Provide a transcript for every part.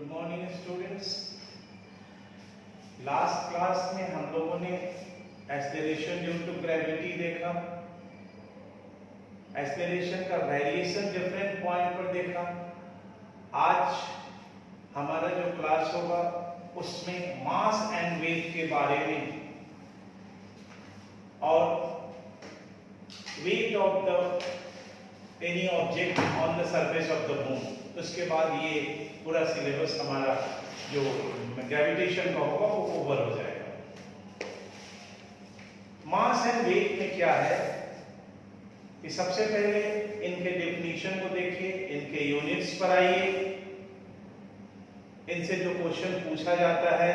Good morning students. Last class में हम लोगों ने एक्सेलरेशन ड्यू टू ग्रेविटी देखा, एक्सेलरेशन का वेरिएशन डिफरेंट पॉइंट पर देखा। आज हमारा जो क्लास होगा उसमें मास एंड वेट के बारे में और weight of the any object on the surface of the moon. उसके बाद ये पूरा सिलेबस हमारा जो ग्रेविटेशन का होगा वो कवर हो जाएगा। मास एंड वेट में क्या है कि सबसे पहले इनके डेफिनेशन को देखिए, इनके यूनिट्स पर आइए। इनसे जो क्वेश्चन पूछा जाता है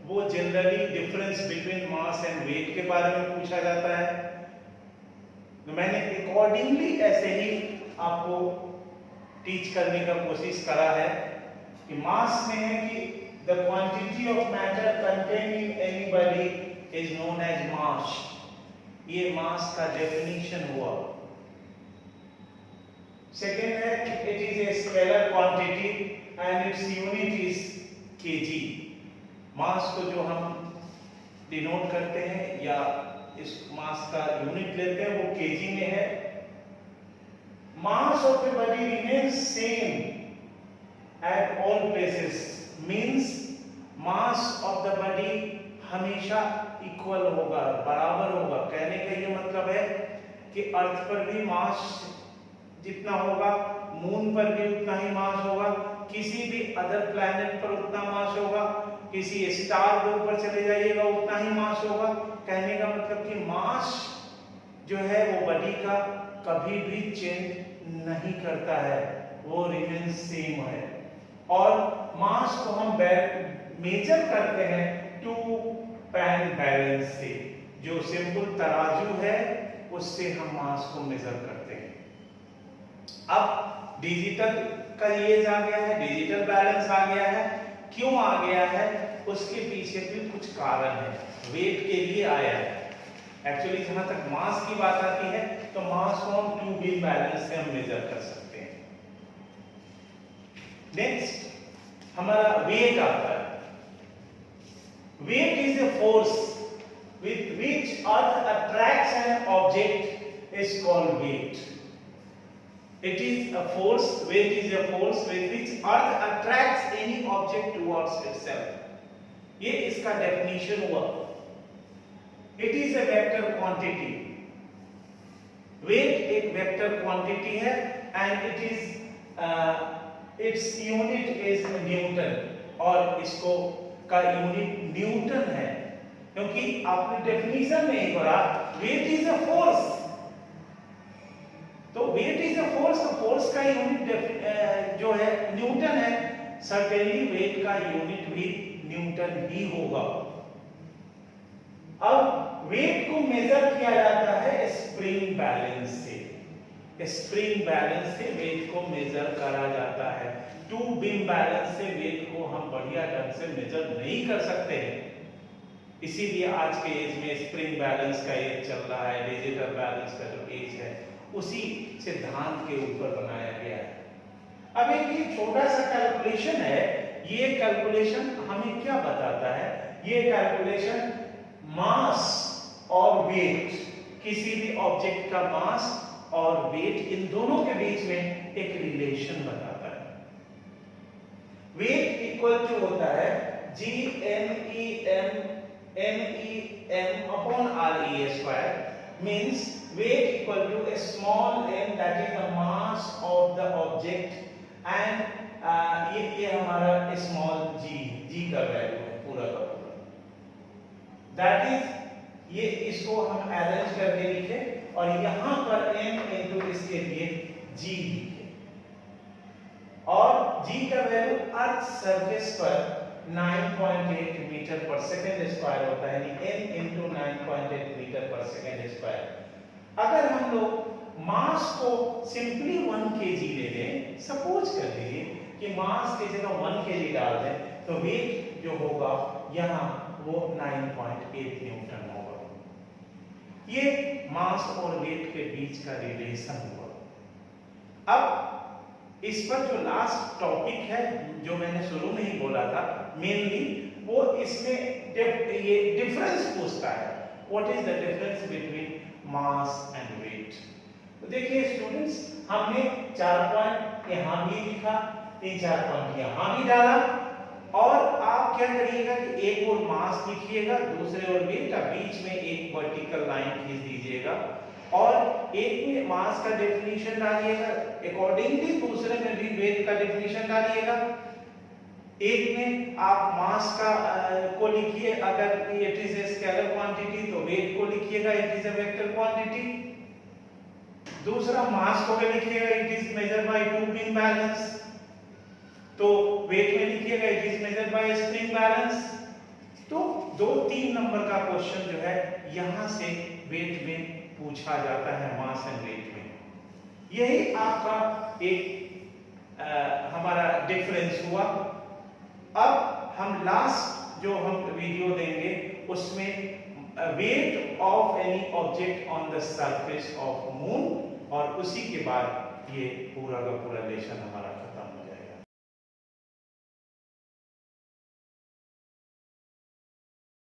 वो generally difference between mass and weight के बारे में पूछा जाता है। तो मैंने अकॉर्डिंगली ऐसे ही आपको टीच करने का कोशिश करा है कि मास में है कि the quantity of matter contained in any body is known as mass. ये मास का डेफिनेशन हुआ। सेकेंड है it is a scalar quantity and its unit is KG. Mass को जो हम डिनोट करते हैं या इस मास का यूनिट लेते हैं वो केजी में है। Mass of the body remains same at all places, means mass of the body हमेशा इक्वल होगा, बराबर होगा। कहने का ये मतलब है कि अर्थ पर भी मास जितना होगा, मून पर भी उतना ही मास होगा, किसी भी अदर प्लैनेट पर उतना मास होगा, किसी स्टार के ऊपर चले जाइएगा उतना ही मास होगा। कहने का मतलब कि मास जो है वो बॉडी का कभी भी चेंज नहीं करता है, वो रिमेन सेम है। और मास को हम मेजर करते हैं टू पैन बैलेंस से। जो सिंपल तराजू है उससे हम मास को मेजर करते हैं। अब डिजिटल का ये आ गया है, डिजिटल बैलेंस आ गया है। क्यों आ गया है उसके पीछे भी कुछ कारण है। वेट के लिए आया है। एक्चुअली जहां तक मास की बात आती है तो मास को हम टू बीम बैलेंस से हम मेजर कर सकते हैं। नेक्स्ट हमारा वेट आता है। Weight is a force with which earth attracts an object is called weight. It is a force, weight is a force with which earth attracts any object towards itself. ये इसका definition हुआ। It is a vector quantity. Weight एक vector quantity है and it is its unit is Newton और इसको का unit Newton है। क्योंकि आपने डेफिनेशन में एक बार weight is a force, तो weight is a force, तो फोर्स का यूनिट जो है न्यूटन है। सर्टेनली weight का यूनिट भी न्यूटन ही होगा। अब वेट को मेजर किया जाता है स्प्रिंग बैलेंस से। स्प्रिंग बैलेंस से वेट को मेजर करा जाता है। टू बीम बैलेंस से वेट को हम बढ़िया ढंग से मेजर नहीं कर सकते हैं। इसीलिए आज के एज में स्प्रिंग बैलेंस का एज चल रहा है, डिजिटल बैलेंस का जो एज है उसी सिद्धांत के ऊपर बनाया गया है। अब एक ये छोटा सा कैलकुलेशन है। ये कैलकुलेशन हमें क्या बताता है? ये कैलकुलेशन मास और वेट, किसी भी ऑब्जेक्ट का मास और वेट, इन दोनों के बीच में एक रिलेशन बताता है। वेट इक्वल टू होता है GMEM upon RE square, means weight equal to a small m that is the mass of the object and ये हमारा स्मॉल g का वैल्यू है पूरा का पूरा। दैट इज ये इसको हम अरेंज करके लिखे और यहाँ पर m इनटू इसके लिए g लिखे और g का वैल्यू अर्थ सरफेस पर 9.8 मीटर पर सेकंड स्क्वायर होता है, यानी m इनटू 9.8 मीटर पर सेकंड स्क्वायर। अगर हम लोग मास को सिंपली 1 kg ले लें, सपोज कर लीजिए कि मास की जगह 1 kg डाल दें तो वेट जो होगा यहाँ वो 9.8 न्यूटन होगा। ये मास और वेट के बीच का रिलेशन हुआ। अब इस पर जो लास्ट टॉपिक है जो मैंने शुरू में ही बोला था मेनली, वो इसमें ये डिफरेंस पूछता है, what is the difference between mass and weight. तो देखिए स्टूडेंट्स, हमने 4 पॉइंट यहाँ भी लिखा, 3-4 पॉइंट यहाँ भी डाला, और आप क्या करिएगा कि एक और मास लिखिएगा, दूसरे और वेट का बीच में एक वर्टिकल लाइन खींच दीजिएगा, और एक में मास का डेफिनेशन डालिएगा, अकॉर्डिंगली दूसरे में भी वेट का डेफिनेशन डालिएगा। एक में आप मास का को लिखिए, अगर it is a scalar quantity तो वेट को लिखिएगा it is A vector quantity. दूसरा मास को भी लिखिएगा it is measured by two pin balance, तो वेट में लिखिएगा it is measured by spring balance. तो 2-3 नंबर का क्वेश्चन जो है यहां से वेट में पूछा जाता है, मास एंड वेट में। यही आपका एक हमारा डिफरेंस हुआ। अब हम लास्ट जो हम वीडियो देंगे उसमें weight of any object on the surface of moon, और उसी के बाद ये पूरा का पूरा लेसन हमारा